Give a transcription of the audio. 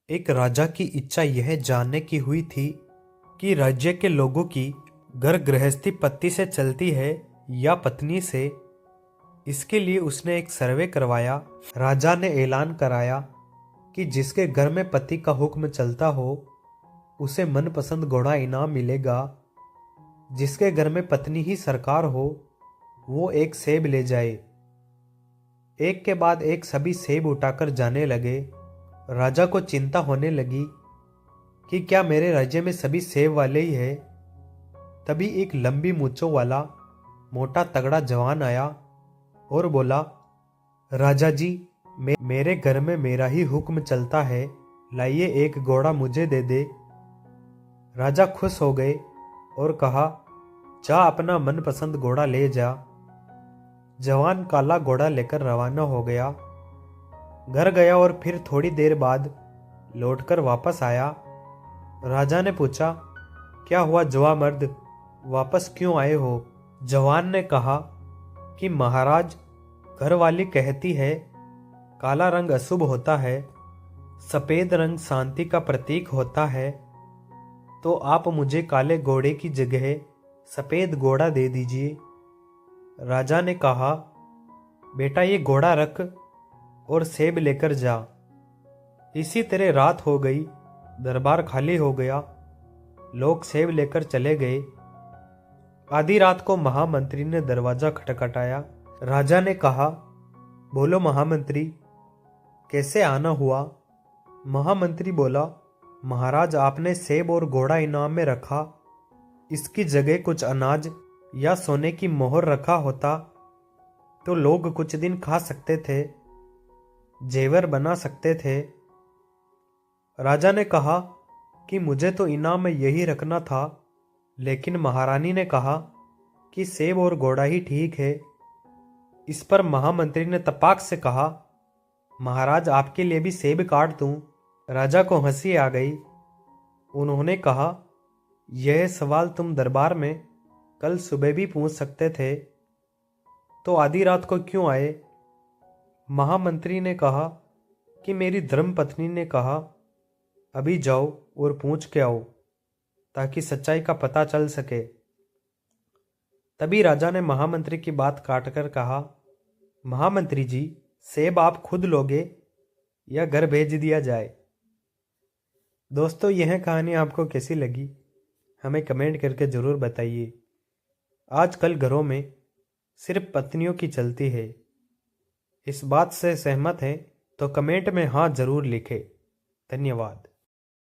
एक राजा की इच्छा यह जानने की हुई थी कि राज्य के लोगों की घर गृहस्थी पति से चलती है या पत्नी से। इसके लिए उसने एक सर्वे करवाया। राजा ने ऐलान कराया कि जिसके घर में पति का हुक्म चलता हो उसे मनपसंद घोड़ा इनाम मिलेगा। जिसके घर में पत्नी ही सरकार हो वो एक सेब ले जाए। एक के बाद एक सभी सेब उठाकर जाने लगे। राजा को चिंता होने लगी कि क्या मेरे राज्य में सभी सेब वाले ही है। तभी एक लंबी मूंछों वाला मोटा तगड़ा जवान आया और बोला, राजा जी, मेरे घर में मेरा ही हुक्म चलता है, लाइए एक घोड़ा मुझे दे दे। राजा खुश हो गए और कहा, जा अपना मनपसंद घोड़ा ले जा। जवान काला घोड़ा लेकर रवाना हो गया। घर गया और फिर थोड़ी देर बाद लौटकर वापस आया। राजा ने पूछा, क्या हुआ जवामर्द, वापस क्यों आए हो? जवान ने कहा कि महाराज, घरवाली कहती है काला रंग अशुभ होता है, सफेद रंग शांति का प्रतीक होता है, तो आप मुझे काले घोड़े की जगह सफेद घोड़ा दे दीजिए। राजा ने कहा, बेटा ये घोड़ा रख और सेब लेकर जा। इसी तरह रात हो गई, दरबार खाली हो गया, लोग सेब लेकर चले गए। आधी रात को महामंत्री ने दरवाजा खटखटाया। राजा ने कहा, बोलो महामंत्री, कैसे आना हुआ? महामंत्री बोला, महाराज आपने सेब और घोड़ा इनाम में रखा, इसकी जगह कुछ अनाज या सोने की मोहर रखा होता तो लोग कुछ दिन खा सकते थे, जेवर बना सकते थे। राजा ने कहा कि मुझे तो इनाम में यही रखना था, लेकिन महारानी ने कहा कि सेब और घोड़ा ही ठीक है। इस पर महामंत्री ने तपाक से कहा, महाराज आपके लिए भी सेब काट दूं। राजा को हंसी आ गई। उन्होंने कहा, यह सवाल तुम दरबार में कल सुबह भी पूछ सकते थे, तो आधी रात को क्यों आए? महामंत्री ने कहा कि मेरी धर्मपत्नी ने कहा, अभी जाओ और पूछ के आओ ताकि सच्चाई का पता चल सके। तभी राजा ने महामंत्री की बात काटकर कहा, महामंत्री जी, सेब आप खुद लोगे या घर भेज दिया जाए? दोस्तों, यह कहानी आपको कैसी लगी हमें कमेंट करके ज़रूर बताइए। आजकल घरों में सिर्फ पत्नियों की चलती है। इस बात से सहमत हैं तो कमेंट में हाँ ज़रूर लिखें। धन्यवाद।